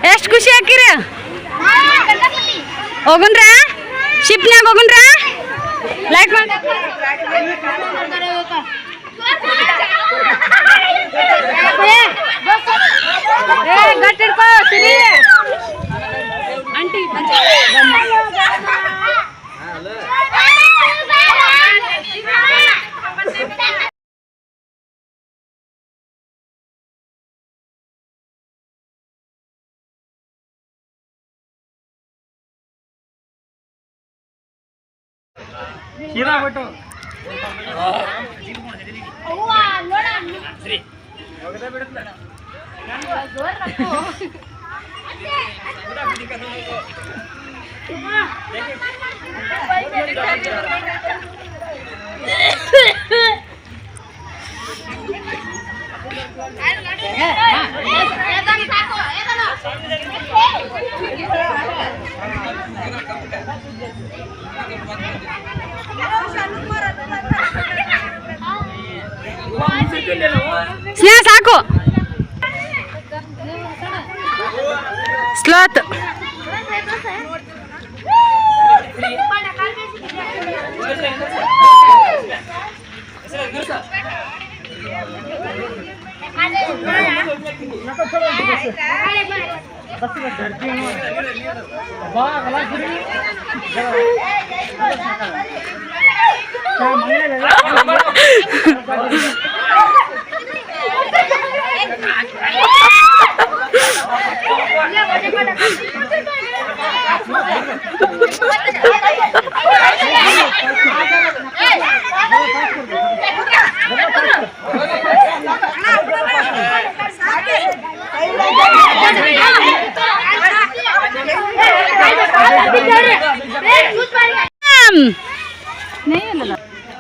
ಎಷ್ಟು ಖುಷಿ ಹಾಕಿರ ಹೋಗುನ್ರ ಶಿಪ್ನ್ಯಾಗ ಹೋಗುನ್ರ ಲೈಕ್ ಮಾಡಿ ಗಟ್ಟಿಡ್ಕೋ ಸಿರಿ ಆಂಟಿ ಸ್ನೇಹ ಸಾಕು ಸ್ಲೋತ್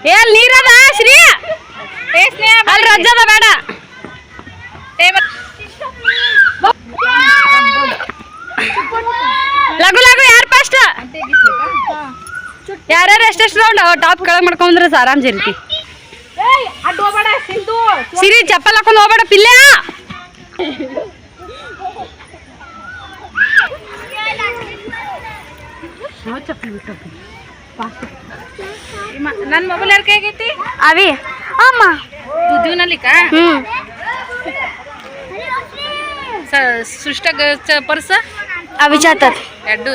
ಏಲ್ ನೀರದ ಶ್ರೀ ಅಲ್ಲಿ ರಜ್ಜದ ಬೇಡ ಲಘು ಲಘು ಯಾರು ಫಸ್ಟ್ ಯಾರ್ಯಾರು ಎಷ್ಟೆಷ್ಟು ರೌಂಡ್ ಟಾಪ್ ಕೆಳಗೆ ಮಾಡ್ಕೊಂಡ್ರೆ ಆರಾಮ್ ಜರಿತಿ ಸಿರಿ ಚಪ್ಪಲ್ ಹಾಕೊಂಡು ಹೋಗ್ಬೇಡ ಪಿಲ್ಲೆ ಚಪ್ಪಲ್ ಬಿಟ್ಟು ನನ್ನ ಮೊಬೈಲ್ ಯಾರ ಕೈಗೈತಿ ಅವಿ ಅಮ್ಮ ದುಡ್ಡಿನಲ್ಲಿಕ सृष्टा पर्स विचारतात ॲडू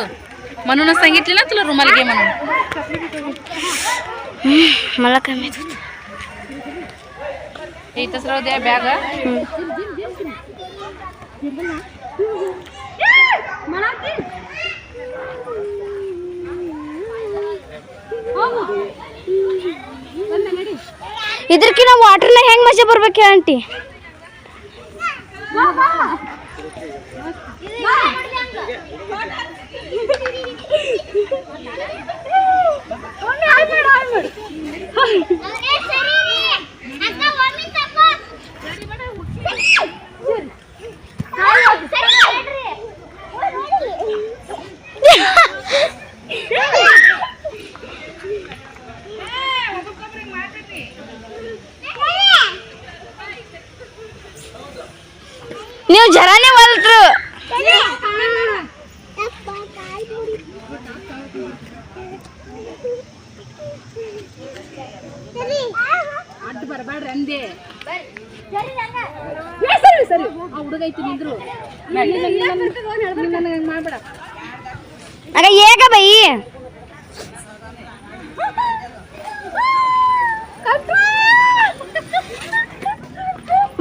म्हणूनच सांगितले ना तुला रुमाल घे म्हणून मला काय माहित होतं इथंच राहू द्या बॅग ಇದಕ್ಕಿನ ವಾಟರ್ನ ಹೆಂಗ್ ಮಜಾ ಬರ್ಬೇಕು ಆಂಟಿ ನೀವು ಜರಾನೇ ಹೊಲ್ಟ್ರು ಅಡ್ಡ ಬರಬೇಡ್ರಿ ಅಂದೆ ಸರಿ ಸರಿ ಆ ಹುಡುಗ ಐತಿ ನಿಂದ್ರು ಮಾಡ್ಬೇಡ ಅಗ ಏಕ ಬೈ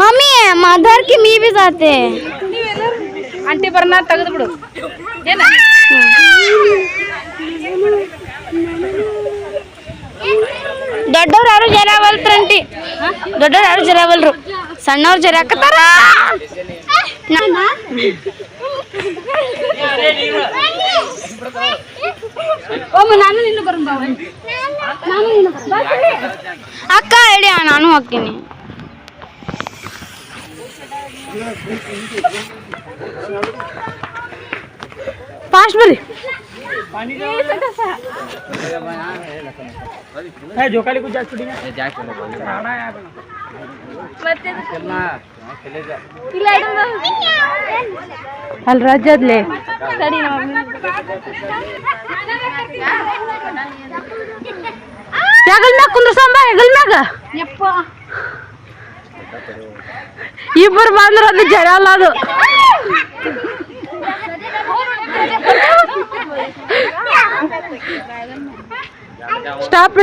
मम्मी मदर की मी भी जाते आंटी बरना तगद बिಡು ಏನ ದೊಡ್ಡವರು ಯಾರು ಜರಾವಲ್ತ್ರಂಟಿ ದೊಡ್ಡವರು ಯಾರು ಜರಾವಲ್ರು ಸಣ್ಣವರು ಜರಾಕತಾರ ಓಮ ನಾನು ನಿನ್ನ ಬರೋಣ ಬಾ ನಾನು ನಿನ್ನ ಅಕ್ಕ ಹೇಳಿ ನಾನು ಹೋಗ್ತೀನಿ पास बरी है जोकाली कुछ जास्त पड़ी है जास्त खाना है ಮತ್ತೆ खेलना खेले जा ಅಲ್ಲಿ ರಾಜ್ಯದ್ಲೆ ಹೆಗಲ್ ಮ್ಯಾಗ ಕುಂದ್ರಸಂಬ ಹೆಗಲ್ ಮ್ಯಾಗ ಇಬ್ಬರು ಬಂದ್ರ ಅದು ಜರ ಅಲ್ಲ ಅದು ಸ್ಟಾಪ್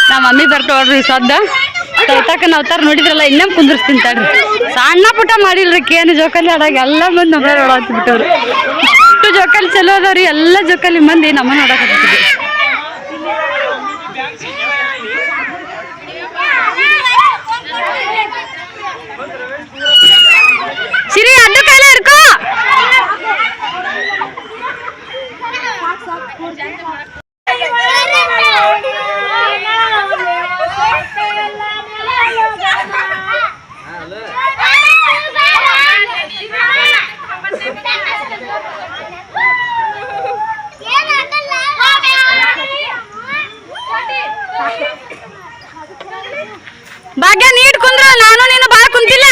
ನಮ್ಮ ಮಮ್ಮಿ ಬರ್ತಾವ್ರಿ ಸದ್ದ ತೈತಾಕ ನಾವ್ತಾರ ನೋಡಿದ್ರಲ್ಲ ಇನ್ನೂ ಕುಂದಿರ್ಸ್ತೀನಿ ತಡ್ರಿ. ಸಣ್ಣ ಪುಟ್ಟ ಮಾಡಿಲ್ರಿ ಏನು ಜೋಕಾಲಿ ಆಡಾಗ ಎಲ್ಲ ಮಂದಿ ನಮ್ಮನ್ನ ನೋಡಾತ್ ಬಿಟ್ಟವ್ರು. ಇಷ್ಟು ಜೋಕಾಲಿ ಚಲೋ ಅದಾವ್ರಿ, ಎಲ್ಲ ಜೋಕಾಲಿ ಮಂದಿ ನಮ್ಮನ್ನ ನೋಡಕತ್ತಿದ್ವಿ. ಸಿರಿ ಅಡ್ಡ ಕೈಲೇ ಇರ್ಕೋ. ಭಾಗ್ಯ ನೀಡ್ ಕುಂದ್ರ, ನಾನು ನೀನು ಬಾಳ ಕುಂತಿಲ್ಲ.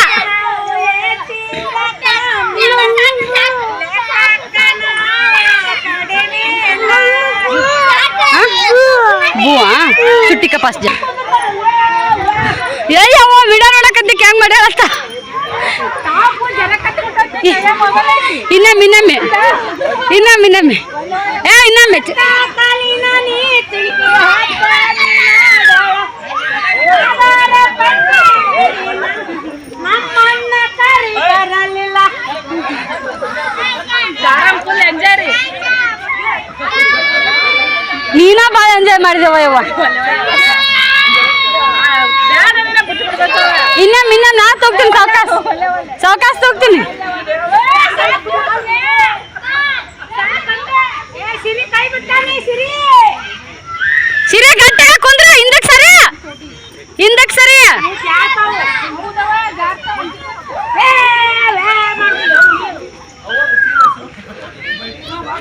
ಚುಟ್ಟಿ ಕಪಾಸ್ ಜ ಏಯ್ ವಿಡಿಯೋ ನೋಡಕಂತ ಹೆಂಗ್ ಮಾಡ್ಯಾರ ಇನ್ನೊಮ್ಮೆ ಏ ಇನ್ನೊಮ್ಮೆ ನೀನಾ ಭಾಳ ಎಂಜಾಯ್ ಮಾಡಿದೆವ ಯವ್ವ ಇನ್ನೊಮ್ಮೆ ನಾ ತೋಗ್ತೀನಿ ಸಾವಕಾಶ ತೋಗ್ತೀನಿ ಸಿರಿ ಗಟ್ಟಾಗ ಕುಂದ್ರ ಹಿಂದಕ್ ಸರಿ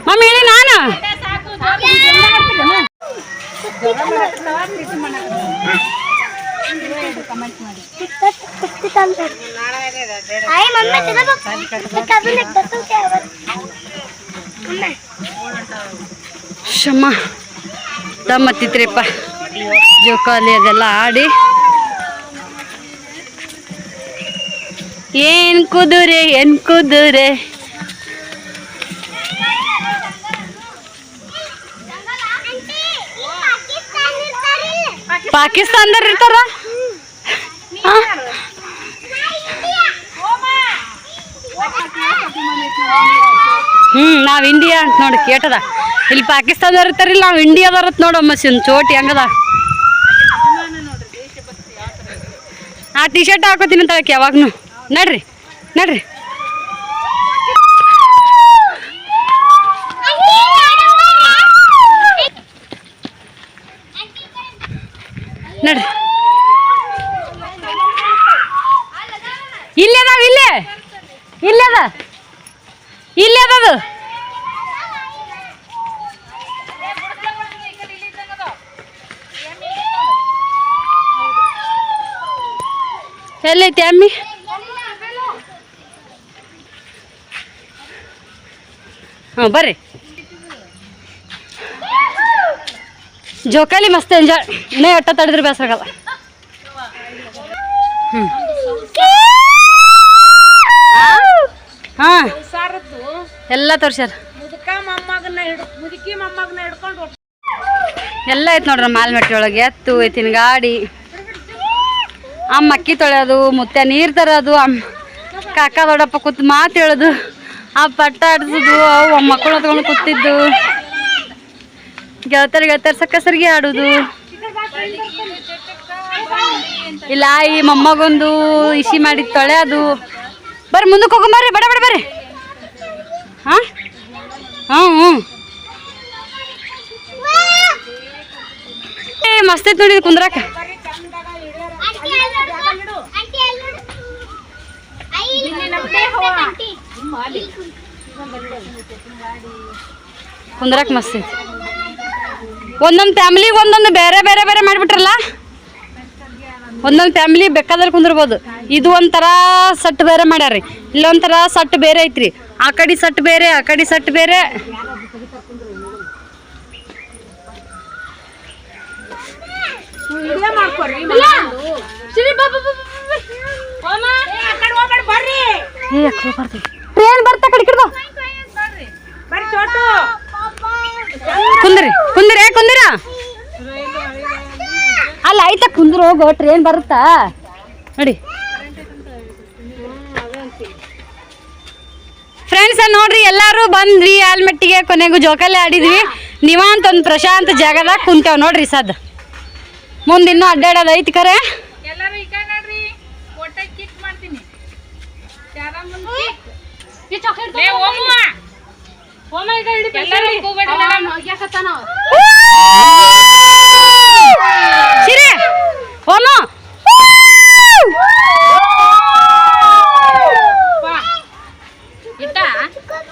ಮಮ್ಮಿ ಹೇಳಿ ನಾನು ಶಮ್ಮ ದಮ್ಮತ್ತಿತ್ರಿಪ್ಪ ಜೋಕಾಲಿ ಅದೆಲ್ಲ ಆಡಿ ಏನ್ ಕುದುರೆ ಪಾಕಿಸ್ತಾನದವ್ರು ಇರ್ತಾರ ನಾವ್ ಇಂಡಿಯಾ ಅಂತ ನೋಡಿ ಕೇಟದ ಇಲ್ಲಿ ಪಾಕಿಸ್ತಾನದವ್ರು ಇರ್ತಾರಿಲ್ಲ ನಾವು ಇಂಡಿಯಾದವ್ರ ನೋಡಮ್ಮ ಚೋಟಿ ಹಂಗದ ಆ ಟಿ ಶರ್ಟ್ ಹಾಕೋತೀನಿ ಅಂತ ಯಾವಾಗ್ನು ನಡ್ರಿ ನಡ್ರಿ ನಡ್ರಿ ಇಲ್ಲೇ ಅದಾವ ಇಲ್ಲೇ ಅದದು ಎಲ್ಲೈತಿ ಅಮ್ಮಿ ಬರ್ರಿ ಜೋಕಾಲಿ ಮಸ್ತ್ ಎಂಜಾಯ್ ಇನ್ನೇ ಎಟ್ಟ ತಡಿದ್ರೆ ಬೇಸರಾಗಲ್ಲ ಎಲ್ಲ ತೋರ್ಸ್ಯಾರ ಎಲ್ಲ ಐತೆ ನೋಡ್ರಿ ಮಾಲ್ಮೆಟ್ಟಿ ಒಳಗೆ ಎತ್ತು ಎತ್ತಿನ ಗಾಡಿ ಅಮ್ಮ ಅಕ್ಕಿ ತೊಳೆಯೋದು ಮುತ್ತೆ ನೀರು ತರೋದು ಕಾಕ ದೊಡ್ಡಪ್ಪ ಕೂತ್ ಮಾತು ಹೇಳೋದು ಆ ಪಟ್ಟ ಆಡಿಸೋದು ಅವು ಮಕ್ಕಳು ಹೊತ್ಕೊಂಡು ಕೂತಿದ್ದು ಗೆಳತರ್ ಸಕ್ಕಸರಿಗೆ ಆಡೋದು ಇಲ್ಲ ಈ ಮೊಮ್ಮಗೊಂದು ಇಸಿ ಮಾಡಿ ತೊಳೆಯೋದು ಬರ್ರಿ ಮುಂದಕ್ಕೆ ಹೋಗೊಂಬರ್ರಿ ಬಡ ಬರ್ರಿ ಮಸ್ತ್ ಐತಿ ನೋಡಿ ಕುಂದ್ರಾಕ ಕುಂದ್ರಾಕ್ ಮಸ್ತ್ ಐತಿ ಒಂದೊಂದು ಫ್ಯಾಮಿಲಿಗೆ ಒಂದೊಂದು ಬೇರೆ ಬೇರೆ ಬೇರೆ ಮಾಡಿಬಿಟ್ರಲ್ಲ ಒಂದೊಂದು ಫ್ಯಾಮಿಲಿ ಬೇಕಾದ್ರೆ ಕುಂದಿರ್ಬೋದು ಇದು ಒಂಥರ ಸಟ್ ಬೇರೆ ಮಾಡ್ಯಾರ್ರಿ ಇಲ್ಲೊಂಥರ ಸಟ್ ಬೇರೆ ಐತ್ರಿ ಆ ಕಡೆ ಸಟ್ ಬೇರೆ ಆ ಕಡೆ ಸಟ್ ಬೇರೆ ಟ್ರೇನ್ ಬರ್ತಾ ಕಡೆ ಕುಂದಿರ ಅಲ್ಲ ಆಯ್ತಾ ಕುಂದ್ರ ಹೋಗೋ ಟ್ರೇನ್ ಬರುತ್ತಾ ನೋಡಿ ಫ್ರೆಂಡ್ಸ್ ನೋಡ್ರಿ ಎಲ್ಲಾರು ಬಂದ್ವಿ ಆಲ್ಮಟ್ಟಿಗೆ ಕೊನೆಗೂ ಜೋಕಾಲಿ ಆಡಿದ್ವಿ ನೀವಂತ ಒಂದು ಪ್ರಶಾಂತ ಜಾಗದಾಗ ಕುಂತೇವ್ ನೋಡ್ರಿ ಸದ್ ಮುಂದಿನ್ನೂ ಅಡ್ಡಾಡೋದು ಐತಿ ಕರೆ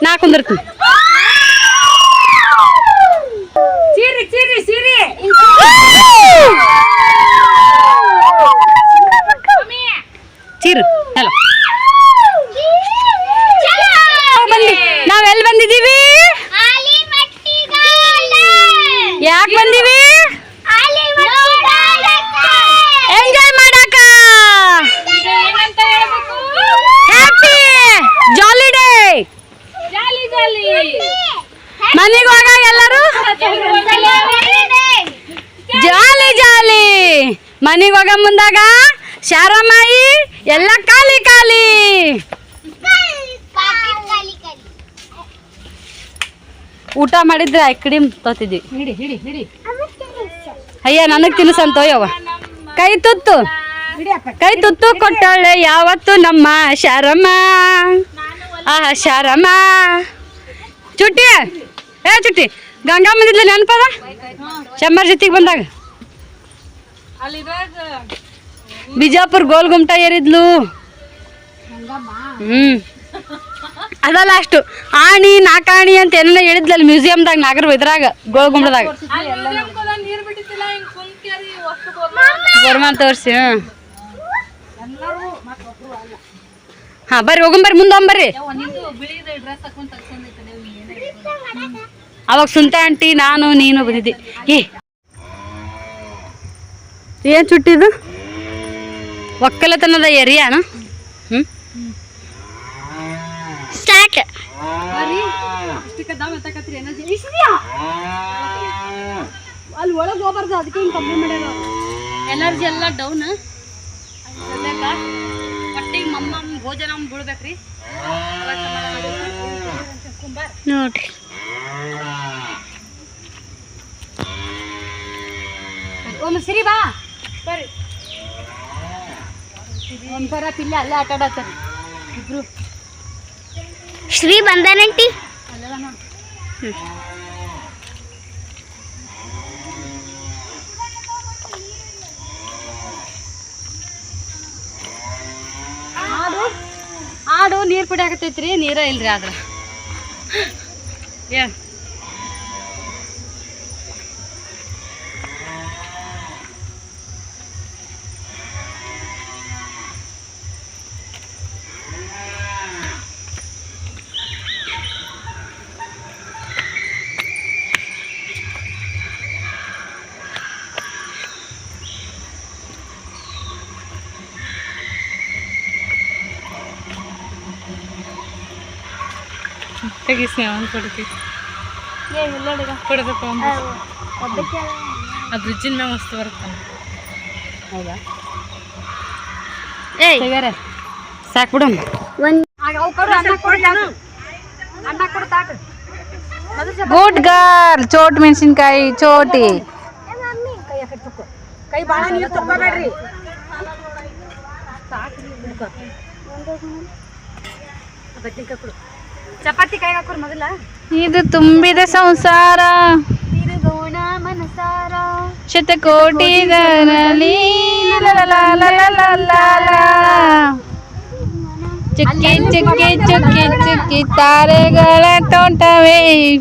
ನಾ ಕುಂದಿರ್ತೀನಿ ಚೀರು ಹಲೋ ನಾವೆಲ್ಲಿ ಬಂದಿದ್ದೀವಿ ಯಾಕೆ ಬಂದೀವಿ ಎಂಜಾಯ್ ಮಾಡಾಕ ಹ್ಯಾಪಿ ಜಾಲಿ ಡೇ ಮನೆಗೆ ಹೋಗಾಗ ಎಲ್ಲರೂ ಜಾಲಿ ಜಾಲಿ. ಮನೆಗೆ ಹೋಗ ಮುಂದಾಗ ಶಾರಮ್ಮಾಯಿ ಎಲ್ಲ ಖಾಲಿ ಖಾಲಿ. ಊಟ ಮಾಡಿದ್ರೆ ಐ ಕಡಿಮ್ ತೋತಿದ್ವಿ. ಅಯ್ಯ ನನಗೆ ತಿನ್ಸಂತೋಯವ್ವ. ಕೈ ತುತ್ತು ಕೊಟ್ಟಾಳೆ ಯಾವತ್ತು ನಮ್ಮ ಶಾರಮ್ಮ. ಆಹಾ ಶಾರಮ್ಮ. ಚುಟ್ಟಿ ಚುಟ್ಟಿ ಗಂಗಾ ಬಂದಿದ್ಲ ನೆನಪದ ಶಂಬರ್ ಜೊತೆಗೆ ಬಂದಾಗ. ಬಿಜಾಪುರ ಗೋಲ್ ಗುಮ್ಟ ಏರಿದ್ಲು. ಅದಲ್ಲ ಅಷ್ಟು ಆಣಿ ನಾಕಾಣಿ ಅಂತ ಏನೇನೋ ಹೇಳಿದ್ಲಲ್ಲಿ ಮ್ಯೂಸಿಯಮ್ದಾಗ ನಾಗರ ಇದ್ರಾಗ ಗೋಲ್ ಗುಮ್ಟದಾಗ ಗೋರ್ಮಾನ್ ತೋರಿಸಿ. ಹಾಂ ಬರ್ರಿ ಹೋಗಂಬರ್ರಿ ಮುಂದೆ ಹೋಗ್ಬರ್ರಿ. ಅವಾಗ ಸುಂತ ಆಂಟಿ ನಾನು ನೀನು ಬಂದಿದ್ದಿ. ಏನು ಚುಟ್ಟಿದು ಒಕ್ಕಲತನದ ಏರಿಯಾನ. ಸ್ಟಾರ್ಟ್ ಅಲ್ಲಿ ಒಳಗೆ ಹೋಗ್ಬಾರ್ದು ಅದಕ್ಕೆ ಹಿಂಗೆ ಕಮ್ಮಿ ಮಾಡ್ಯಾರ. ಎನರ್ಜಿ ಎಲ್ಲ ಡೌನ್ ಒಟ್ಟಿಗೆ ಮಮ್ಮ ಭೋಜನ ಬಿಡ್ಬೇಕ್ರಿ ನೋಡ್ರಿ. ಒಮ್ಮೆ ಸಿರಿ ಬಾ ಬರ್ರಿ. ಒಂಥರ ಪಿಲ್ಲ ಅಲ್ಲೇ ಆಟ ಆಡತ್ತಾರೆ ಇಬ್ರು. ಶ್ರೀ ಬಂದಾನಂಟಿ ಅಲ್ಲೆಲ್ಲ ನೋಡಿ. ಆಡು ನೀರು ಕುಡಿಯಾಕತ್ತೈತ್ರಿ, ನೀರ ಇಲ್ರಿ ಆದ್ರ ಏ ತೆಗಿಸಿ ಅವನು ಕೊಡ್ತೀವಿ ಕೊಡಬೇಕು. ಆ ಬ್ರಿಡ್ಜಿನ ಮ್ಯಾಗ ಮಸ್ತ್ ಬರುತ್ತೆ. ಹೌದಾ ಏ ಸಾಕು ಬಿಡು. Good girl. ಚೋಟ್ ಮೆಣಸಿನ್ಕಾಯಿ ಚೋಟಿ. ಕೈ ಭಾಳ ನೀರು ತಗೋಬೇಡ್ರಿ. ಚಪಾತಿ ಕೈ ಹಾಕೋರು ಮೊದಲ. ಇದು ತುಂಬಿದ ಸಂಸಾರ ಮನಸಾರ ಶತಕೋಟಿ ಚುಕ್ಕಿ ಚುಕ್ಕಿ ಚುಕ್ಕಿ ಚುಕ್ಕಿ ತಾರೆಗಳ ತೋಟವೇ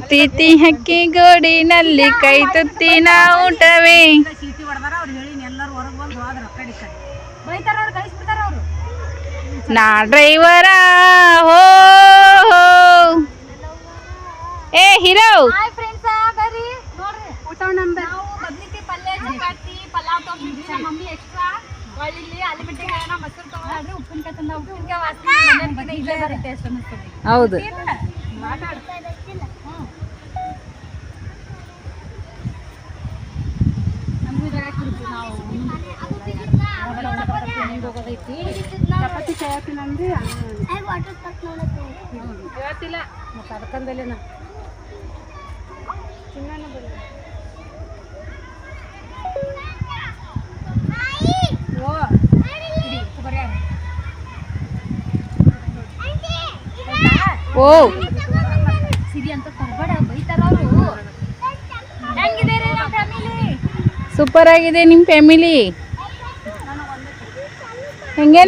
ಪ್ರೀತಿ ಹಕ್ಕಿ ಗೋಡಿನಲ್ಲಿ ಕೈ ತುತ್ತಿನ ಊಟವೇ. ನಾ ಡ್ರೈವರ ಹೋ ಏ ಹೀರೋ. ಹೌದು ಚಪಾತಿ ಕಾಯಕಿನಂದ್ರೆ ಹೇಳ್ತಿಲ್ಲ ಮತ್ತೆ ಅದಕ್ಕಂದಲೇನ ಚಿನ್ನ ಬರ ಓ ಸಿರಿ ಅಂತ ತರಬೇಡ ಬೈತಾರ ಅವರು. ಹೆಂಗಿದೆ ನಮ್ಮ ಫ್ಯಾಮಿಲಿ? ಸೂಪರ್ ಆಗಿದೆ ನಿಮ್ಮ ಫ್ಯಾಮಿಲಿ. ಹೆಂಗೆ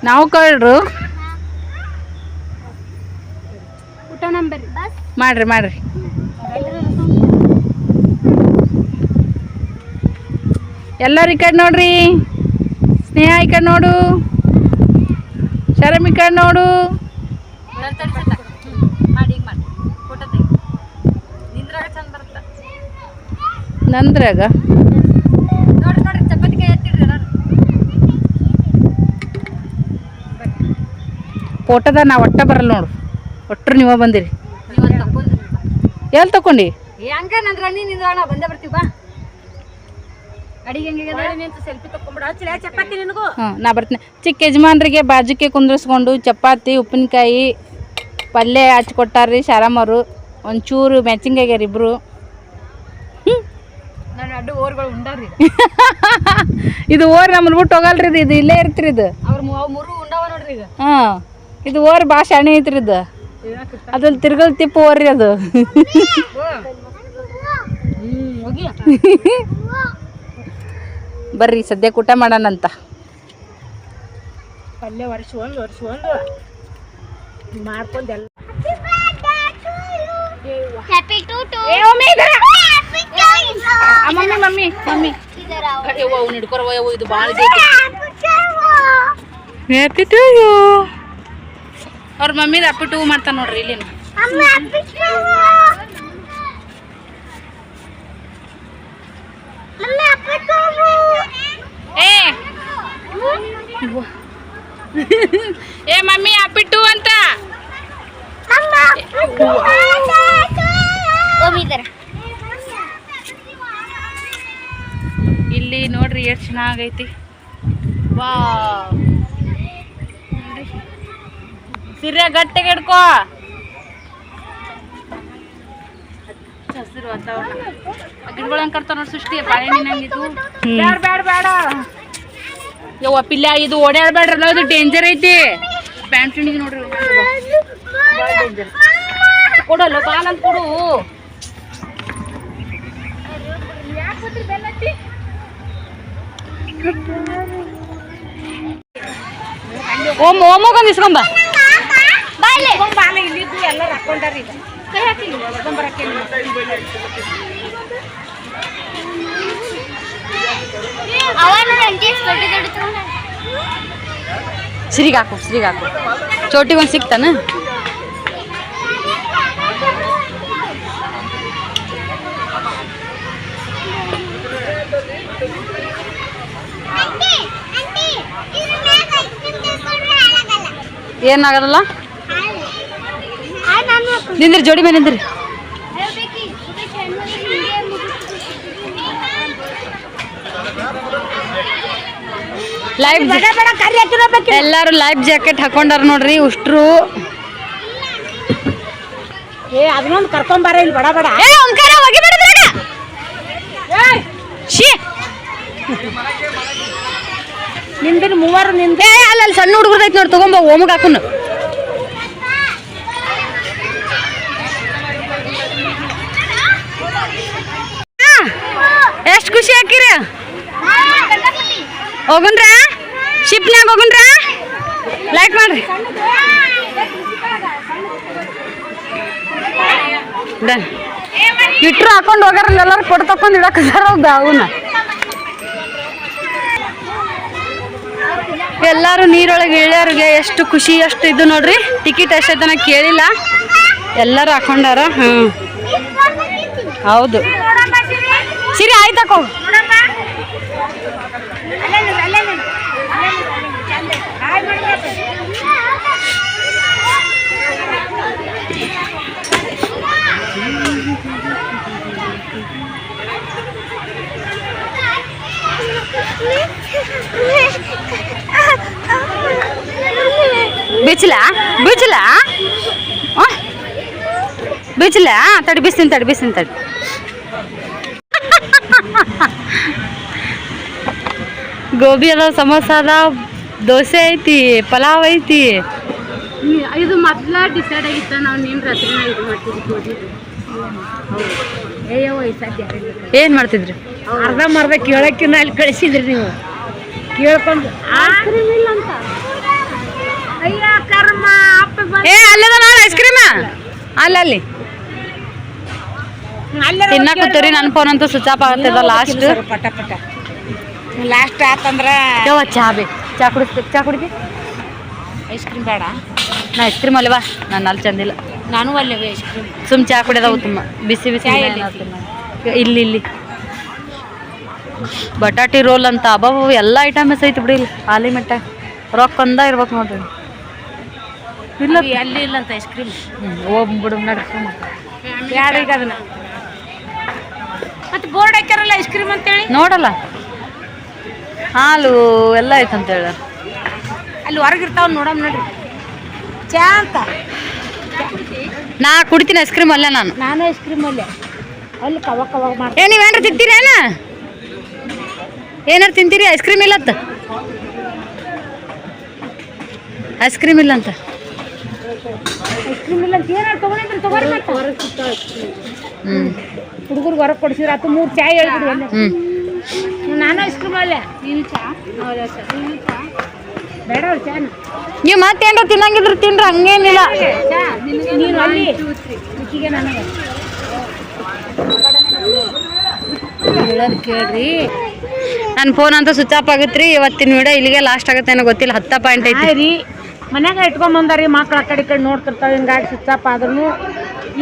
ನಾವು ಕಳ್ರು ಊಟ ನಂಬರಿ ಮಾಡ್ರಿ ಮಾಡ್ರಿ. ಎಲ್ಲರೂ ಈ ಕಡೆ ನೋಡ್ರಿ. ಸ್ನೇಹ ಈ ಕಡೆ ನೋಡು, ಶರಮ್ ಈ ಕಡೆ ನೋಡು. ನಂದ್ರಾಗ ನೋಡ್ರಿ ನೋಡ್ರಿ ಚಪಾತಿ ಕಾಯಿ ಎತ್ತಿಡ್ರಿ ಎಲ್ಲರೂ. ಫೋಟೋದ ನಾ ಒಟ್ಟ ಬರಲ್ಲ ನೋಡು, ಒಟ್ಟರು ನೀವ ಬಂದಿರಿ. ಎಲ್ಲಿ ತಕೊಂಡಿ? ಹಂಗ ನಂದ್ರ ನಾ ಬಂದೇ ಬರ್ತೀವಿ ಬಾ. ಅಡಿಗೆ ಸೆಲ್ಫಿ ತಕೊಂಡ್ಬಿಡ ಚಪಾತಿ ನಿನಗೂ. ನಾ ಬರ್ತೀನಿ. ಚಿಕ್ಕ ಯಜಮಾನ್ರಿಗೆ ಬಾಜುಕ್ಕೆ ಕುಂದ್ರಿಸ್ಕೊಂಡು ಚಪಾತಿ ಉಪ್ಪಿನಕಾಯಿ ಪಲ್ಯ ಹಚ್ಕೊಟ್ಟಾರ್ರಿ ಶಾರಮ್ಮರು. ಒಂಚೂರು ಮ್ಯಾಚಿಂಗ್ ಆಗ್ಯಾರ ಇಬ್ರು. ನಾನು ಅಡ್ಡು ಓರ್ಗಳು ಉಂಡಾರ್ರಿ. ಇದು ಓರ್ ನಮ್ಮನ್ನ ಬಿಟ್ಟು ಹೋಗಲ್ರಿ, ಇದು ಇಲ್ಲೇ ಇರ್ತೀರಿ. ಇದು ಮೂರು ಉಂಡಾವ ನೋಡ್ರಿ ಈಗ. ಇದು ಓರ್ ಭಾಳ ಶಾಣೆ ಐತ್ರಿ. ಇದು ಅದ್ರಲ್ಲಿ ತಿರ್ಗಲ್ ತಿಪ್ಪು ಓರ್ರಿ ಅದು. ಬರ್ರಿ ಸದ್ಯಕ್ಕೆ ಊಟ ಮಾಡೋಣಂತ. ಪಲ್ಯ ಒರೆಸ್ಕೊಂಡು ಮಾಡ್ಕೊಂಡೆಲ್ಲ. ಮಮ್ಮಿ ಇದು ಭಾಳ ಅವ್ರ ಮಮ್ಮಿದ ಅಪ್ಪಿ ಟೂ ಮಾಡ್ತಾನ ನೋಡ್ರಿ ಇಲ್ಲಿ. ಏ ಮಮ್ಮಿ ಅಪ್ಪಿ ಟೂ ಅಂತ. ಇಲ್ಲಿ ನೋಡ್ರಿ ಎಷ್ಟು ಚೆನ್ನಾಗೈತಿ. ವಾವ್, ಸಿರ್ಯ ಗಟ್ಟಿಗೆ ಹಿಡ್ಕೋ. ಹಸಿರು ವಾತಾವರಣ, ಗಿಡಗಳು ಹಂಗೆ ಕರ್ತಾವ ನೋಡಿ. ಸೃಷ್ಟಿ ಬಾಳೆಹಣ್ಣಿನಂಗಿದು. ಬೇಡ ಬೇಡ ಬೇಡ ಯವ್ವ ಪಿಲ್ಲ, ಇದು ಓಡಾಡ್ಬೇಡ್ರಲ್ಲ, ಇದು ಡೇಂಜರ್ ಐತಿ. ಪ್ಯಾಂಟ್ ನೋಡ್ರಿ ಕೊಡಲ್ಲ ಬಾಲ್ ಅಂತ ಕೊಡು. ಓಮಗೊಂದು ಇಸ್ಕೊಂಬ. ಎಲ್ಲ ಹಾಕೊಂಡಾರ ಈಗ ಕೈ ಹಾಕಿ ಬರಕ್ಕೆ. ಸಿರಿಗಾಕು ಚೋಟಿಗೊಂದು ಸಿಕ್ತಾನ. ಏನಾಗಲ್ಲ ನಿಂದ್ರಿ, ಜೋಡಿ ಮೇಲೆ ನಿಂದ್ರಿ. ಎಲ್ಲಾರು ಲೈಫ್ ಜಾಕೆಟ್ ಹಾಕೊಂಡಾರ ನೋಡ್ರಿ ಉಷ್ಟ್ರು. ಅದನ್ನೊಂದು ಕರ್ಕೊಂಬಾರ ಇಲ್ಲಿ ಬಡ ಬಡ. ನಿಂದಿನ ಮೂವರು ನಿಂದೆ ಅಲ್ಲಿ ಸಣ್ಣ ಹುಡುಗರ್ದೈತಿ ನೋಡಿ, ತಗೊಂಬ ಓಮಗ್ ಹಾಕುನು. ಎಷ್ಟು ಖುಷಿ ಹಾಕಿರಿ. ಹೋಗುನ್ರ ಶಿಪ್ನ್ಯಾಗ ಹೋಗುನ್ರ. ಲೈಕ್ ಮಾಡ್ರಿ. ಇಟ್ರು ಹಾಕೊಂಡು ಹೋಗಾರಲ್ಲ, ಎಲ್ಲಾರು ಕೊಟ್ಟು ತಕೊಂಡ್ ಇಡಕ್ಕಾರ ಅವನ್ನ. ಎಲ್ಲಾರು ನೀರೊಳಗೆ ಇಳಿಯೋರಿಗೆ ಎಷ್ಟು ಖುಷಿ, ಎಷ್ಟು ಇದು ನೋಡ್ರಿ. ಟಿಕೆಟ್ ಎಷ್ಟೈತನ ಕೇಳಿಲ್ಲ, ಎಲ್ಲರೂ ಹಾಕೊಂಡಾರ. ಹೌದು ಸಿರಿ ಆಯ್ತಕೋ. ಬೀಚಲ ತಡಿ ಬಿಸ್ತೀನಿ ತಡಿ. ಗೋಬಿ ಅದಾವ, ಸಮೋಸ ಅದಾವ, ದೋಸೆ ಐತಿ, ಪಲಾವ್ ಐತಿ. ಇದು ಮೊದ್ಲ ಡಿಸೈಡ್ ಆಗಿತ್ತ. ನಾವು ನೀನು ರಾತ್ರಿ ಇದು ಮಾಡ್ತಿದ್ವಿ. ಏನ್ ಮಾಡ್ತಿದ್ರಿ? ಅರ್ಧ ಕೇಳಕ್ಕಿನ್ನ ಅಲ್ಲಿ ಕಳಿಸಿದ್ರಿ ನೀವು. ಕೇಳ್ಕೊಂಡು ಅಲ್ಲದ ನೋಡಿ ಐಸ್ ಕ್ರೀಮ್ ಅಲ್ಲಿ ತಿನ್ನಕತ್ತೀರಿ. ನನ್ನ ಫೋನ್ ಅಂತೂ ಸ್ವಿಚ್ ಆಫ್ ಆಗತ್ತದ. ಲಾಸ್ಟ್ ಆತಂದ್ರ ಚಾ ಕುಡಿತಿ. ಐಸ್ ಕ್ರೀಮ್ ಬೇಡ. ನಾ ಐಸ್ ಕ್ರೀಮ್ ಅಲ್ವಾ, ನಾನು ಅಲ್ಲಿ ಚಂದಿಲ್ಲ. ನಾನು ಅಲ್ಲೇ ಐಸ್ ಕ್ರೀಮ್ ಸುಮ್ ಚಾ ಕುಡಿಯೋದಾವು ತುಂಬ ಬಿಸಿ ಇಲ್ಲಿ ಬಟಾಟಿ ರೋಲ್ ಅಂತ ಅಬ್ಬಾಬು ಎಲ್ಲ ಐಟಮ್ಸ್ ಐತಿ ಬಿಡಿ. ಇಲ್ಲಿ ಆಲಿಮೆಟ್ಟ ರೊಕ್ಕ ಒಂದ ಇರ್ಬೇಕು ನೋಡ್ರಿ. ಇಲ್ಲ ಅಲ್ಲಿ ಇಲ್ಲ ಅಂತ ಐಸ್ ಕ್ರೀಮ್ ಹೋಗ್ಬಿಡು ನಡ್ಕೊಂಡ್ ಯಾರು ಈಗ ಅದನ್ನ ಮತ್ತೆ ಬೋರ್ಡ್ ಹಾಕ್ಯಾರಲ್ಲ ಐಸ್ ಕ್ರೀಮ್ ಅಂತೇಳಿ ನೋಡಲ್ಲ ಹಾಲು ಎಲ್ಲ ಐತಂತ ಹೇಳ ಅಲ್ಲಿ ಹೊರಗಿರ್ತಾವ ನೋಡಮ್ ನೋಡ್ರಿ ಚಾ ಅಂತ ನಾ ಕುಡಿತೀನಿ ಐಸ್ ಕ್ರೀಮ್ ಅಲ್ಲ ನಾನು ಐಸ್ ಕ್ರೀಮ್ ಅಲ್ಲಿ ಕವಾಗ ಕವಾಗ ಮಾಡ್ತೀನಿ ನೀವೇನ್ರ ತಿಂತೀರೇನ ಏನಾರು ತಿಂತೀರಿ ಐಸ್ ಕ್ರೀಮ್ ಇಲ್ಲತ್ತ ಐಸ್ ಕ್ರೀಮ್ ಇಲ್ಲ ಅಂತ ಐಸ್ ಕ್ರೀಮ್ ಇಲ್ಲ ಅಂತ ಏನಾರು ತಗೊಂಡಿದ್ರೆ ತಗೋರಿ ಮತ್ತೆ ಹುಡುಗರಿಗೆ ಹೊರಗೆ ಕೊಡಿಸಿದ್ರೆ ಆತು 3 ಚಾ ಹೇಳ್ಬಿಡಿ ನಾನು ಐಸ್ ಕ್ರೀಮ್ ಅಲ್ಲೇ ನೀನು ಚಾ ಬೇಡ ಅವ್ರು ಚಾನ ನೀವು ಮತ್ತೇನ್ರ ತಿನ್ನಂಗಿದ್ರು ತಿನ್ರಿ ಹಂಗೇನಿಲ್ಲ ಚಾ ನೀನು ಅಲ್ಲಿ ಈಕಿಗೆ ನನಗೆ ಹೇಳೋದು ಕೇಳ್ರಿ ನನ್ನ ಫೋನ್ ಅಂತ ಸ್ವಿಚ್ ಆಫ್ ಆಗತ್ರಿ ಇವತ್ತಿನ ವಿಡಿಯೋ ಇಲ್ಲಿಗೆ ಲಾಸ್ಟ್ ಆಗತ್ತೆ ಏನೋ ಗೊತ್ತಿಲ್ಲ 10 ಪಾಯಿಂಟ್ ಐತಿ ರೀ ಮನ್ಯಾಗ ಇಟ್ಕೊಂಬಂದಾರಿ ಮಕ್ಳು ಆ ಕಡೆ ನೋಡ್ತಿರ್ತಾವೆ ಹಿಂಗಾಗಿ ಸ್ವಿಚ್ ಆಫ್ ಆದ್ರೂ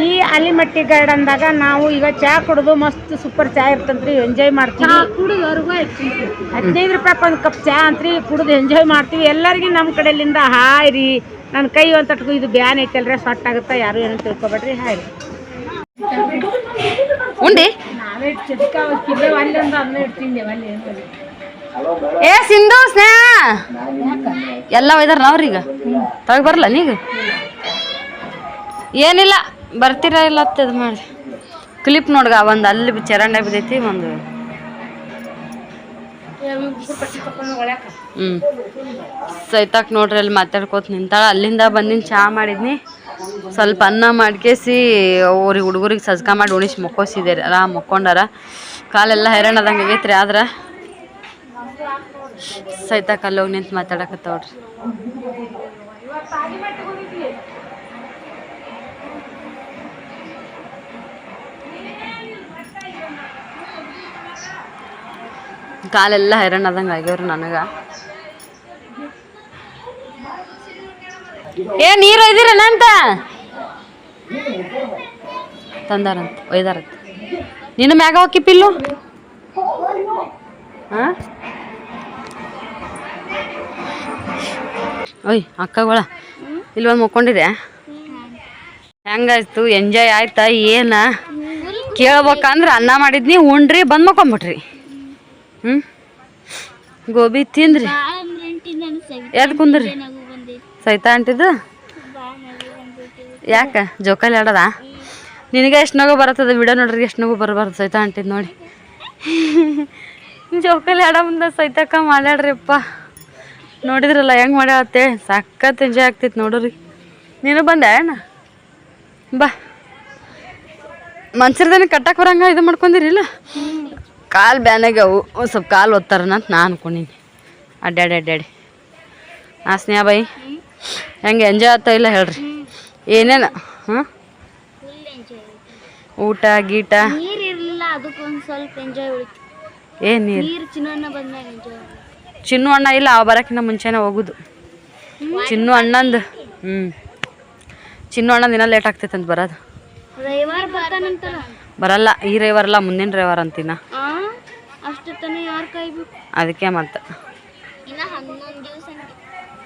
ಈ ಅಲಿಮಟ್ಟಿ ಗೈಡ್ ಅಂದಾಗ ನಾವು ಈಗ ಚಾ ಕುಡಿದು ಮಸ್ತ್ ಸೂಪರ್ ಚಾ ಇರ್ತಂತ್ರಿ ಎಂಜಾಯ್ ಮಾಡ್ತೀವಿ ಕುಡಿದವ್ರಿಗೂ 15 ರೂಪಾಯಿ ಒಂದು ಕಪ್ ಚಾ ಅಂತ್ರಿ ಕುಡಿದು ಎಂಜಾಯ್ ಮಾಡ್ತೀವಿ ಎಲ್ಲರಿಗೂ ನಮ್ಮ ಕಡೆಯಿಂದ ಹಾಯ್ ರೀ ನನ್ನ ಕೈ ಒಂದು ತಟ್ಕು ಇದು ಬ್ಯಾನ್ ಐತಲ್ರಿ ಸೊಟ್ಟ ಆಗುತ್ತಾ ಯಾರು ಏನೋ ತಿಳ್ಕೊಬೇಡ್ರಿ ಹಾಯ್ ರೀ ಉಂಡಿ ನಾವೇ ಚಿಕ್ಕ ಕಿಲ್ಲೆ ಅಲ್ಲಿ ಒಂದು ಅನ್ನ ಇಡ್ತಿದ್ದೆ ಅಲ್ಲಿ ಏ ಸಿಂಧು ಸ್ನೇಹ ಎಲ್ಲ ಒಯ್ದಾರ ನಾವ್ರೀಗ ತಗ ಬರಲ್ಲ ನೀಗ ಏನಿಲ್ಲ ಬರ್ತೀರ ಇಲ್ಲ ಅಂತ ಇದು ಮಾಡಿ ಕ್ಲಿಪ್ ನೋಡ್ಗ ಒಂದು ಅಲ್ಲಿ ಚರಂಡ ಬಿದ್ದೈತಿ ಒಂದು ಸೈತಾಕ್ ನೋಡ್ರಿ ಅಲ್ಲಿ ಮಾತಾಡ್ಕೋತ ನಿಂತಾಳ ಅಲ್ಲಿಂದ ಬಂದಿನ ಚಹಾ ಮಾಡಿದ್ನಿ ಸ್ವಲ್ಪ ಅನ್ನ ಮಾಡ್ಕೇಸಿ ಅವ್ರಿಗೆ ಹುಡುಗರಿಗೆ ಸಜ್ಕ ಮಾಡಿ ಉಣಿಸಿ ಮಕ್ಕೋಸಿದೇರಿ ಆರಾಮ್ ಮಕ್ಕೊಂಡಾರ ಕಾಲೆಲ್ಲ ಹೈರಾಣ ಆದಂಗೆ ಆಗೈತ್ರಿ ಆದ್ರೆ ಸೈತಾಕ್ ಅಲ್ಲಿ ಹೋಗಿ ನಿಂತು ಮಾತಾಡಕತ್ತವ್ರಿ ಕಾಲೆಲ್ಲ ಹೈರಾಣ ಆದಂಗೆ ಆಗ್ಯವ್ರಿ ನನಗೆ ಏ ನೀರು ಒಯ್ದಿರೇನಂತ ತಂದಾರಂತ ಒಯ್ದಾರಂತ ನಿನ್ನ ಮ್ಯಾಗ ಹೋಗಿ ಪಿಲ್ಲು ಹಾಂ ಓಯ್ ಅಕ್ಕಗಳ ಇಲ್ಲಿ ಒಂದು ಮುಕ್ಕೊಂಡಿದೆ ಹೆಂಗಾಯ್ತು ಎಂಜಾಯ್ ಆಯ್ತಾ ಏನ ಕೇಳ್ಬೇಕಂದ್ರೆ ಅನ್ನ ಮಾಡಿದ್ನಿ ಉಣ್ರಿ ಬಂದು ಮಕ್ಕೊಂಬಿಟ್ರಿ ಗೋಬಿ ತಿಂದ್ರಿ ಯಾವ್ದು ಕುಂದ್ರಿ ಸೈತಾ ಅಂಟಿದ್ದು ಯಾಕ ಜೋಕಾಲಿ ಆಡೋದ ನಿನಗೆ ಎಷ್ಟು ನಗು ಬರತ್ತದ ವಿಡಿಯೋ ನೋಡ್ರಿ ಎಷ್ಟು ನಗು ಬರಬಾರ್ದು ಸೈತಾ ಅಂಟಿದ್ದು ನೋಡಿ ಜೋಕಾಲಿ ಆಡೋ ಮುಂದೆ ಸೈತಾಕ ಮಾಡ್ಯಾಡ್ರಿಪ್ಪ ನೋಡಿದ್ರಲ್ಲ ಹೆಂಗೆ ಮಾಡ್ಯಾಳತ್ತೆ ಸಖತ್ ಎಂಜಾಯ್ ಆಗ್ತೈತಿ ನೋಡ್ರಿ ನೀನು ಬಂದೆ ಅಣ್ಣ ಬಾ ಮನ್ಸರ್ದೇನೆ ಕಟ್ಟಕ್ಕೆ ಬರಂಗ ಇದು ಮಾಡ್ಕೊಂಡಿರಿಲ್ಲ ಕಾಲು ಬ್ಯಾನಾಗ್ಯಾವು ಒಂದು ಸ್ವಲ್ಪ ಕಾಲು ಒತ್ತಾರನಂತ ನಾನು ಅನ್ಕೊಂಡಿನಿ ಅಡ್ಡಾಡಿ ಆ ಸ್ನೇಹ ಬಾಯಿ ಹೆಂಗೆ ಎಂಜಾಯ್ ಆಗ್ತಾ ಇಲ್ಲ ಹೇಳ್ರಿ ಏನೇನು ಹಾಂ ಊಟ ಗೀಟ ಏನು ನೀರು ಚಿನ್ನು ಅಣ್ಣ ಇಲ್ಲ ಅವ ಬರೋಕ್ಕಿಂತ ಮುಂಚೆನೇ ಹೋಗುದು ಚಿನ್ನು ಅಣ್ಣಂದು ಚಿನ್ನು ಅಣ್ಣಂದು ಇನ್ನೂ ಲೇಟ್ ಆಗ್ತೈತೆ ಅಂತ ಬರೋದು ಬರಲ್ಲ ಈ ರವಿವಾರಲ್ಲ ಮುಂದಿನ ರವಿವಾರ ಅಂತೀನ ಅದಕ್ಕೆ ಮತ್ತೆ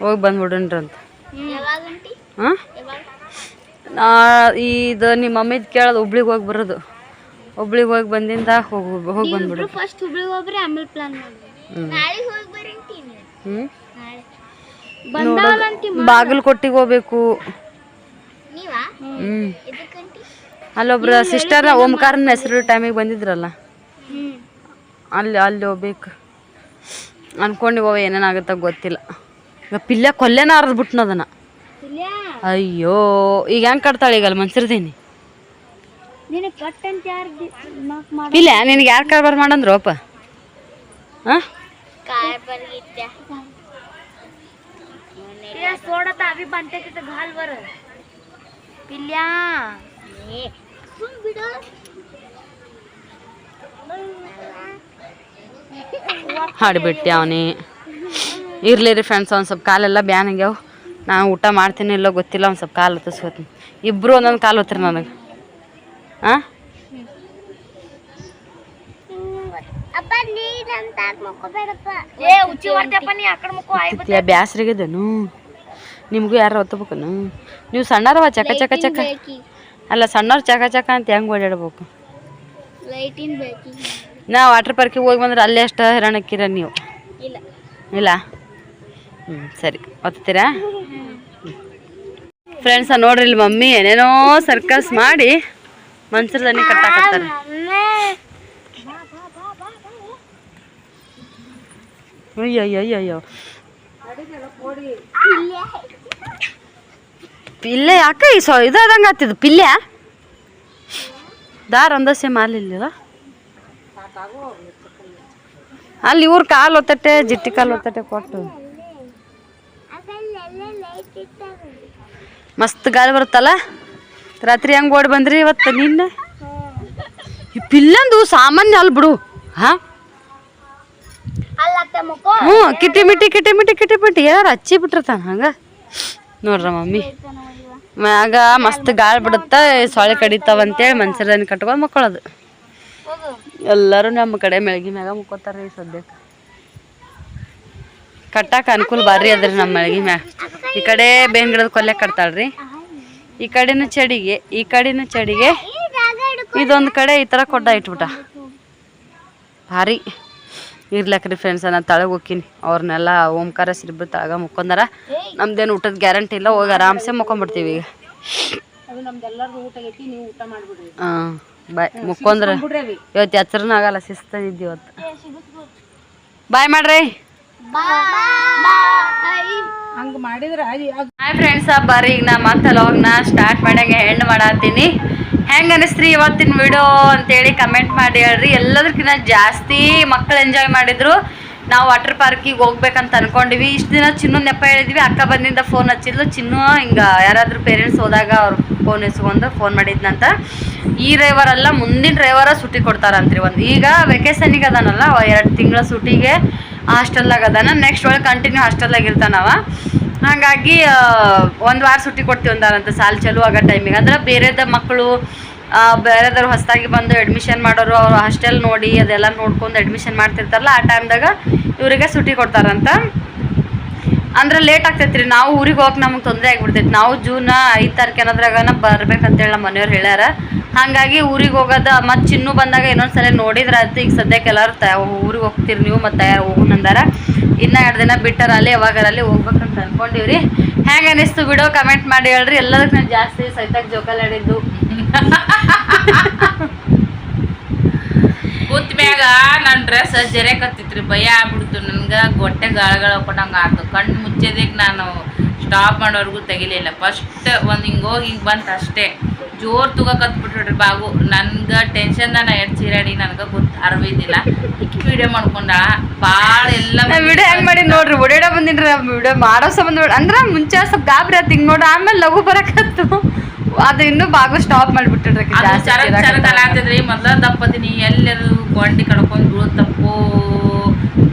ಹೋಗಿ ಬಂದ್ಬಿಡ್ರಿ ಅಂತ ಹಾಂ ಇದು ನಿಮ್ಮ ಮಮ್ಮಿದು ಕೇಳೋದು ಹುಬ್ಳಿಗೆ ಹೋಗಿ ಬರೋದು ಹುಬ್ಳಿಗೆ ಹೋಗಿ ಬಂದಿಂದ ಹೋಗಿ ಬಂದ್ಬಿಡು ಫಸ್ಟ್ ಹುಬ್ಳಿಗೆ ಹೋಗ್ರಿ ಆಮೇಲೆ ಪ್ಲಾನ್ ಬಾಗಲಕೋಟೆಗೆ ಹೋಗ್ಬೇಕು ಅಲ್ಲೊಬ್ರು ಸಿಸ್ಟರ್ ಓಂಕಾರನ ಹೆಸರು ಟೈಮಿಗೆ ಬಂದಿದ್ರಲ್ಲ ಅಲ್ಲಿ ಹೋಗ್ಬೇಕು ಅನ್ಕೊಂಡಿವ ಏನೇನಾಗುತ್ತ ಗೊತ್ತಿಲ್ಲ ಈಗ ಪಿಲ್ಲೆ ಕೊಲ್ಲೆನ ಹರಿದ್ಬಿಟ್ನ ಅದನ್ನ ಅಯ್ಯೋ ಈಗ ಹೆಂಗೆ ಕಟ್ತಾಳೆ ಈಗ ಅಲ್ಲಿ ಮನ್ಸಿರ್ದೀನಿ ಇಲ್ಲ ನಿನಗೆ ಯಾರು ಕಾರ್ಬಾರ್ ಮಾಡಂದ್ರೋಪ ಹಾಂ ಹಾಡ್ಬಿಟ್ಟೆ ಅವನಿ ಇರ್ಲಿ ರೀ ಫ್ರೆಂಡ್ಸ್ ಒಂದು ಸ್ವಲ್ಪ ಕಾಲೆಲ್ಲ ಬ್ಯಾನ್ ಆಗ್ಯಾವ ನಾನು ಊಟ ಮಾಡ್ತೀನಿ ಇಲ್ಲೋ ಗೊತ್ತಿಲ್ಲ ಒಂದು ಸ್ವಲ್ಪ ಕಾಲು ಹೊತ್ತಿಸ್ಕೋತೀನಿ ಇಬ್ಬರು ಒಂದೊಂದು ಕಾಲು ಹೊತ್ತಿರಿ ನನಗೆ ಹಾಂ ಬ್ಯಾಸ್ರಿಗಿದ್ದೇನು ನಿಮಗೂ ಯಾರು ಒತ್ತಬೇಕನು ನೀವು ಸಣ್ಣರವ ಚಕ ಚಕ ಚಕ ಅಲ್ಲ ಸಣ್ಣವ್ರು ಚಕ ಚಕ ಅಂತ ಹೆಂಗೆ ಓಡಾಡ್ಬೇಕು ಲೈಟಿನ್ ಬೇಕಿ ನಾ ವಾಟರ್ ಪಾರ್ಕಿಗೆ ಹೋಗಿ ಬಂದ್ರೆ ಅಲ್ಲೇ ಅಷ್ಟು ಹೈರಾಣಕ್ಕಿರ ನೀವು ಇಲ್ಲ ಇಲ್ಲ ಸರಿ ಒತ್ತೀರಾ ಫ್ರೆಂಡ್ಸ ನೋಡ್ರಿ ಇಲ್ಲಿ ಮಮ್ಮಿ ಏನೇನೋ ಸರ್ಕಸ್ ಮಾಡಿ ಮನ್ಸರ್ ದನಿ ಕಟ್ಟಾಕತ್ತಾರೆ ಅಯ್ಯಯ್ಯಯ್ಯೋ ಪಿಲ್ಲೆ ಯಾಕೆ ಇದಂಗೆ ಆಗ್ತಿದ್ದು ಪಿಲ್ಲೆ ದಾರ ಒಂದಸೆ ಮಾಲಿಲ್ಲ ಅಲ್ಲಿ ಇವ್ರ ಕಾಲು ಒತ್ತಟ್ಟೆ ಜಿಟ್ಟಿ ಕಾಲು ಒತ್ತಟ್ಟೆ ಕೊಟ್ಟು ಮಸ್ತ್ ಗಾಳಿ ಬರುತ್ತಲ್ಲ ರಾತ್ರಿ ಹೆಂಗೆ ಓಡಿ ಬಂದ್ರಿ ಇವತ್ತು ನಿನ್ನೆ ಈ ಪಿಲ್ಲಂದು ಸಾಮಾನ್ಯ ಅಲ್ ಬಿಡು ಹಾಂ ಹ್ಞೂ ಕಿಟಿ ಮಿಟಿ ಯಾರು ಹಚ್ಚಿ ಬಿಟ್ಟಿರ್ತಾನ ಹಂಗ ನೋಡ್ರ ಮಮ್ಮಿ ಮ್ಯಾಗ ಮಸ್ತ್ ಗಾಳಿ ಬಿಡುತ್ತ ಸೊಳ್ಳೆ ಕಡಿತಾವಂತೇಳಿ ಮನ್ಸರನ್ನ ಕಟ್ಕೊಂಡು ಮಕ್ಕಳದು ಎಲ್ಲರೂ ನಮ್ಮ ಕಡೆ ಮೆಳಗಿ ಮ್ಯಾಗ ಮುಕ್ಕೋತಾರ ರೀ ಸದ್ಯಕ್ಕೆ ಕಟ್ಟಾಕ ಅನುಕೂಲ ಬಾರಿ ಅದ್ರಿ ನಮ್ಮ ಮೆಳಗಿ ಮ್ಯಾಗ ಈ ಕಡೆ ಬೇವಿನ ಗಿಡದ ಕೊಲ್ಲೆ ಕಟ್ತಾಳ್ರಿ ಈ ಕಡೆನೂ ಚಡಿಗೆ ಇದೊಂದು ಕಡೆ ಈ ಥರ ಕೊಡ್ಡ ಇಟ್ಬಿಟ್ಟ ಭಾರಿ ಇರ್ಲಕ್ರಿ ಫ್ರೆಂಡ್ಸ ನಾನು ತಳಗೆ ಹೋಗ್ತೀನಿ ಅವ್ರನ್ನೆಲ್ಲ ಓಂಕಾರ ಸಿರ್ಬು ತಳಗ ಮುಕ್ಕೊಂಡಾರ ನಮ್ದೇನು ಊಟದ ಗ್ಯಾರಂಟಿ ಇಲ್ಲ ಹೋಗಿ ಆರಾಮ್ಸೆ ಮುಕ್ಕೊಂಬಿಡ್ತೀವಿ ಈಗ ಹಾಂ ಬಾಯ್ ಮುಕ್ಕೊಂಡ್ರೆ ಇವತ್ತು ಎಚ್ಚರನೂ ಆಗಲ್ಲ ಶಿಸ್ತಿದ್ದು ಇವತ್ತು ಬಾಯ್ ಮಾಡ್ರಿ ಹಂಗೆ ಮಾಡಿದ್ರೆ ಹಾಯ್ ಫ್ರೆಂಡ್ಸ ಬರ್ರಿ ಈಗ ನಾ ಮತ್ತೆ ಲಾಗ್ನ ಸ್ಟಾರ್ಟ್ ಮಾಡ್ಯಾಗ ಹೆಣ್ಣು ಮಾಡತ್ತೀನಿ ಹೆಂಗೆ ಅನಿಸ್ತ್ರಿ ಇವತ್ತಿನ ವಿಡಿಯೋ ಅಂತೇಳಿ ಕಮೆಂಟ್ ಮಾಡಿ ಹೇಳ್ರಿ ಎಲ್ಲದಕ್ಕಿಂತ ಜಾಸ್ತಿ ಮಕ್ಕಳು ಎಂಜಾಯ್ ಮಾಡಿದ್ರು ನಾವು ವಾಟರ್ ಪಾರ್ಕಿಗೆ ಹೋಗ್ಬೇಕಂತ ಅನ್ಕೊಂಡಿವಿ ಇಷ್ಟು ದಿನ ಚಿನ್ನು ನೆಪ ಹೇಳಿದ್ವಿ ಅಕ್ಕ ಬಂದಿಂದ ಫೋನ್ ಹಚ್ಚಿದ್ಲು ಚಿನ್ನು ಹಿಂಗೆ ಯಾರಾದರೂ ಪೇರೆಂಟ್ಸ್ ಹೋದಾಗ ಅವ್ರು ಫೋನ್ ಇಸ್ಕೊಂಡು ಫೋನ್ ಮಾಡಿದ್ನಂತ ಈ ರವಿವಾರಲ್ಲ ಮುಂದಿನ ರವಿವಾರ ಸುಟ್ಟಿ ಕೊಡ್ತಾರಂತ್ರಿ ಒಂದು ಈಗ ವೆಕೇಶನಿಗೆ ಅದಾನಲ್ಲ 2 ತಿಂಗಳ ಸುಟ್ಟಿಗೆ ಹಾಸ್ಟೆಲ್ದಾಗ ಅದಾನ ನೆಕ್ಸ್ಟ್ ಒಳಗೆ ಕಂಟಿನ್ಯೂ ಹಾಸ್ಟೆಲ್ದಾಗ ಇರ್ತಾನವ ಹಾಗಾಗಿ 1 ವಾರ ಸುಟ್ಟಿ ಕೊಡ್ತೀವಿ ಅಂತಾರಂತ ಸಾಲ್ ಚಲೋ ಆಗೋ ಟೈಮಿಗೆ ಅಂದ್ರೆ ಬೇರೆದ ಮಕ್ಕಳು ಬೇರೆದವ್ರು ಹೊಸದಾಗಿ ಬಂದು ಅಡ್ಮಿಷನ್ ಮಾಡೋರು ಅವ್ರು ಹಾಸ್ಟೆಲ್ ನೋಡಿ ಅದೆಲ್ಲ ನೋಡ್ಕೊಂಡು ಅಡ್ಮಿಷನ್ ಮಾಡ್ತಿರ್ತಾರಲ್ಲ ಆ ಟೈಮ್ದಾಗ ಇವರಿಗೆ ಸುಟ್ಟಿ ಕೊಡ್ತಾರಂತ ಅಂದ್ರೆ ಲೇಟ್ ಆಗ್ತೈತೆ ರೀ ನಾವು ಊರಿಗೆ ಹೋಗಕ್ಕೆ ನಮಗೆ ತೊಂದರೆ ಆಗಿಬಿಡ್ತೈತಿ ನಾವು ಜೂನ್ 5 ತಾರೀಕು ಅನ್ನೋದ್ರಾಗನ ಬರ್ಬೇಕಂತೇಳಿ ನಮ್ಮ ಮನೆಯವ್ರು ಹೇಳ್ಯಾರ ಹಾಗಾಗಿ ಊರಿಗೆ ಹೋಗೋದು ಮತ್ತು ಚಿನ್ನು ಬಂದಾಗ ಇನ್ನೊಂದ್ಸಲ ನೋಡಿದ್ರೆ ಆಯ್ತು ಈಗ ಸದ್ಯಕ್ಕೆ ಎಲ್ಲರೂ ಊರಿಗೆ ಹೋಗ್ತೀರಿ ನೀವು ಮತ್ತು ತಯಾರು ಹೋಗೋಣಂದಾರ ಇನ್ನೂ 2 ದಿನ ಬಿಟ್ಟಾರ ಅಲ್ಲಿ ಯಾವಾಗರಲ್ಲಿ ಹೋಗ್ಬೇಕಂತ ಅನ್ಕೊಂಡಿವ್ರಿ ಹೆಂಗೆ ಅನಿಸ್ತು ವಿಡಿಯೋ ಕಮೆಂಟ್ ಮಾಡಿ ಹೇಳ್ರಿ ಎಲ್ಲದಕ್ಕೆ ನಾನು ಜಾಸ್ತಿ ಸೈತಾಗ ಜೋಕಾಲಿ ಆಡಿದ್ದು ಕೂತ್ ಮ್ಯಾಗ ನನ್ನ ಡ್ರೆಸ್ ಜರೆಕತ್ತಿತ್ರಿ ಭಯ ಆಗ್ಬಿಡ್ತು ನನ್ಗೆ ಗೊಟ್ಟೆ ಗಾಳಗಳ ಕೊಟ್ಟಂಗೆ ಆಯ್ತು ಕಣ್ಣು ಮುಚ್ಚೋದಕ್ಕೆ ನಾನು ಸ್ಟಾಪ್ ಮಾಡೋರ್ಗೂ ತೆಗಿಲಿಲ್ಲ ಫಸ್ಟ್ ಒಂದು ಹಿಂಗೆ ಹೋಗಿ ಹಿಂಗೆ ಬಂತು ಅಷ್ಟೇ ಜೋರು ತುಗಕತ್ಬಿಟ್ರಿ ಬಾಗು ನನ್ಗೆ ಟೆನ್ಷನ್ ನಾ ಎಷ್ಟು ಚೀರಾಡಿ ನನಗೆ ಗೊತ್ತು ಅರಿವಿದ್ದಿಲ್ಲ ಇಕ್ಕಿ ವಿಡಿಯೋ ಮಾಡ್ಕೊಂಡ ಭಾಳ ಎಲ್ಲ ವಿಡಿಯೋ ಹೆಂಗೆ ಮಾಡಿ ನೋಡ್ರಿ ಓಡಾಡ ಬಂದಿನ್ರಿ ವಿಡಿಯೋ ಮಾಡೋ ಸಂಬಂಧ ನೋಡಿ ಅಂದ್ರೆ ಮುಂಚೆ ಸ್ವಲ್ಪ ಗಾಬರಿ ಆಯ್ತು ಹಿಂಗೆ ನೋಡಿ ಆಮೇಲೆ ಲಘು ಬರಕತ್ತು ಅದು ಇನ್ನೂ ಬಾಗು ಸ್ಟಾಪ್ ಮಾಡಿಬಿಟ್ಟಿಡ್ರಿ ಆಗ್ತದ್ರಿ ಮೊದಲ ದಪ್ಪದಿನಿ ಎಲ್ಲರೂ ಕೊಂಡಿ ಕಡ್ಕೊಂಡು ಬೀಳ್ತಪ್ಪೋ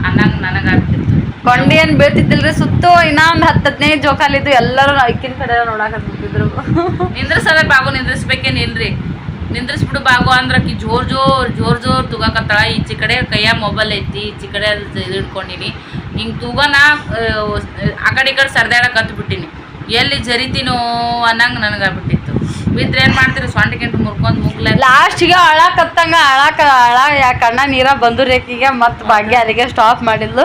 ಅನ್ನಂಗೆ ನನಗಾಗ್ತಿತ್ತು ಕೊಂಡಿ ಏನು ಬೀಳ್ತಿದ್ದಿಲ್ರಿ ಸುತ್ತು ಇನ್ನೂ ಒಂದು 10-15 ಜೋಕಾಲಿದ್ದು ಎಲ್ಲರೂ ಐಕಿನ ಕಡೆ ನೋಡಾಕತ್ತಿದ್ರು ನಿಂದ್ರಿಸೋದೇ ಬಾಗು ನಿಂದ್ರಿಸ್ಬೇಕೇನಿಲ್ರಿ ನಿಂದ್ರಿಸ್ಬಿಡು ಬಾಗು ಅಂದ್ರೆ ಆಕಿ ಜೋರ್ ತುಗಾಕತ್ತಾಳ ಈಚೆ ಕಡೆ ಕೈಯ ಮೊಬೈಲ್ ಐತಿ ಈಚೆ ಕಡೆ ಇದು ಹಿಡ್ಕೊಂಡಿನಿ ಹಿಂಗೆ ತೂಗನ ಆ ಕಡೆ ಈ ಕಡೆ ಸರ್ದಾಡಕ್ಕೆ ಹತ್ಬಿಟ್ಟಿನಿ ಎಲ್ಲಿ ಜರಿತೀನೋ ಅನ್ನಂಗೆ ನನಗಾಗ್ಬಿಟ್ಟಿತ್ತು ಬಿದ್ರೆ ಏನು ಮಾಡ್ತೀರಿ ಸೊಂಟ ಗಿಂಟು ಮುರ್ಕೊಂಡು ಮುಗ್ಲ ಲಾಸ್ಟಿಗೆ ಅಳಕತ್ತಂಗ ಕಣ್ಣ ನೀರ ಬಂದು ರೇಖಿಗೆ ಮತ್ತು ಭಾಗ್ಯ ಅಲ್ಲಿಗೆ ಸ್ಟಾಪ್ ಮಾಡಿದ್ಲು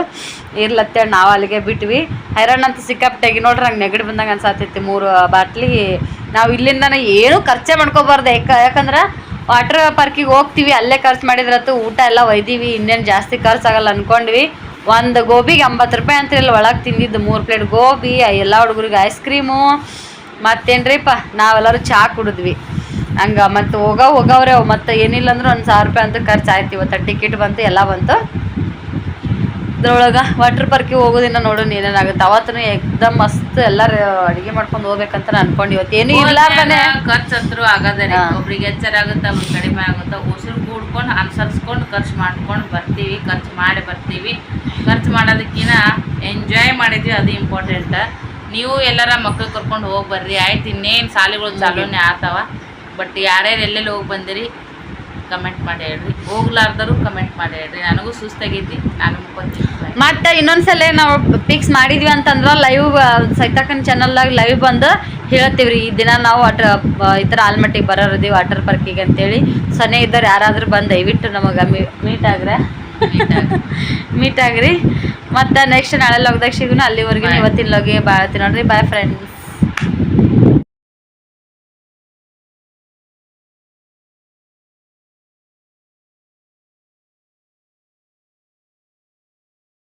ಇರ್ಲತ್ತೇಳಿ ನಾವು ಅಲ್ಲಿಗೆ ಬಿಟ್ವಿ ಹೈರಾಣ ಅಂತ ಸಿಕ್ಕಾಪಟ್ಟೆಗಿ ನೋಡ್ರಿ ಹಂಗೆ ನೆಗಡಿ ಬಂದಂಗೆ ಅನ್ಸಾತೈತಿ 3 ಬಾಟ್ಲಿ ನಾವು ಇಲ್ಲಿಂದನೇ ಏನೂ ಖರ್ಚೆ ಮಾಡ್ಕೋಬಾರ್ದು ಯಾಕಂದ್ರೆ ವಾಟರ್ ಪಾರ್ಕಿಗೆ ಹೋಗ್ತೀವಿ ಅಲ್ಲೇ ಖರ್ಚು ಮಾಡಿದ್ರತ್ತು ಊಟ ಎಲ್ಲ ಒಯ್ದೀವಿ ಇನ್ನೇನು ಜಾಸ್ತಿ ಖರ್ಚಾಗಲ್ಲ ಅಂದ್ಕೊಂಡ್ವಿ ಒಂದು ಗೋಬಿಗೆ 80 ರೂಪಾಯಿ ಅಂತ ಇಲ್ಲಿ ಒಳಗೆ ತಿಂದಿದ್ದು 3 ಪ್ಲೇಟ್ ಗೋಬಿ ಎಲ್ಲ ಹುಡುಗರಿಗೆ ಐಸ್ ಕ್ರೀಮು ಮತ್ತೇನ್ರಿಪ್ಪ ನಾವೆಲ್ಲರೂ ಚಹಾ ಕುಡಿದ್ವಿ ಹಂಗೆ ಮತ್ತು ಹೋಗವ್ರೆ ಮತ್ತು ಏನಿಲ್ಲ ಅಂದ್ರೆ 1,000 ರೂಪಾಯಿ ಅಂತ ಖರ್ಚು ಆಯ್ತು ಇವತ್ತು ಟಿಕೆಟ್ ಬಂತು ಎಲ್ಲ ಬಂತು ಇದ್ರೊಳಗೆ ವಾಟರ್ ಪಾರ್ಕಿಗೆ ಹೋಗೋದಿನ ನೋಡೋಣ ಏನೇನಾಗುತ್ತೆ ಅವತ್ತು ಎಕ್ದಮ್ ಮಸ್ತ್ ಎಲ್ಲರೂ ಅಡುಗೆ ಮಾಡ್ಕೊಂಡು ಹೋಗ್ಬೇಕಂತ ಅನ್ಕೊಂಡು ಇವತ್ತು ಏನೂ ಇರ್ಲಾರ್ದೇ ಖರ್ಚು ಅಂತರೂ ಆಗದೆ ಒಬ್ರಿಗೆ ಎಚ್ಚರ ಆಗುತ್ತೆ ಅವ್ರಿಗೆ ಕಡಿಮೆ ಆಗುತ್ತೆ ಉಸಿರು ಕೂಡ್ಕೊಂಡು ಅನುಸರಿಸ್ಕೊಂಡು ಖರ್ಚು ಮಾಡ್ಕೊಂಡು ಬರ್ತೀವಿ ಖರ್ಚು ಮಾಡಿ ಬರ್ತೀವಿ ಖರ್ಚು ಮಾಡೋದಕ್ಕಿಂತ ಎಂಜಾಯ್ ಮಾಡಿದ್ವಿ ಅದು ಇಂಪಾರ್ಟೆಂಟ್ ನೀವು ಎಲ್ಲರ ಮಕ್ಳು ಕರ್ಕೊಂಡು ಹೋಗಿ ಬರ್ರಿ ಆಯ್ತು ಇನ್ನೇನು ಶಾಲೆಗಳು ಚಾಲೂನೇ ಆಗ್ತಾವ ಬಟ್ ಯಾರ್ಯಾರು ಎಲ್ಲೆಲ್ಲಿ ಹೋಗಿ ಬಂದಿರಿ ಕಮೆಂಟ್ ಮಾಡಿ ಹೇಳ್ರಿ. ಹೋಗ್ಲಾರ್ದರು ಕಮೆಂಟ್ ಮಾಡಿ ಹೇಳ್ರಿ. ನನಗೂ ಸುಸ್ತಾಗೈತಿ, ನಾನು ಮುಕ್ಕೊಂತೀನಿ. ಮತ್ತೆ ಇನ್ನೊಂದ್ಸಲ ನಾವು ಫಿಕ್ಸ್ ಮಾಡಿದ್ವಿ ಅಂತಂದ್ರೆ ಲೈವ್ ಸೈತಾಕನ್ ಚಾನಲ್ದಾಗ ಲೈವ್ ಬಂದು ಹೇಳ್ತೀವ್ರಿ. ಈ ದಿನ ನಾವು ಈ ಥರ ಆಲ್ಮಟ್ಟಿಗೆ ಬರೋರಿದ್ದೀವಿ ವಾಟರ್ ಪಾರ್ಕಿಗೆ ಅಂತೇಳಿ. ಸೊನ್ನೆ ಇದ್ದವ್ರು ಯಾರಾದರೂ ಬಂದು ದಯವಿಟ್ಟು ನಮಗೆ ಮೀಟ್ ಆಗ್ರಿ. ಮತ್ತು ನೆಕ್ಸ್ಟ್ ನಾಳೆ ಲಾಗ್ದಾಗ ಸಿಗೋಣ. ಅಲ್ಲಿವರೆಗೂ ಇವತ್ತಿನ ಲಾಗಿಗೆ ಬಾಳ್ತೀನಿ ನೋಡ್ರಿ. Bye friends.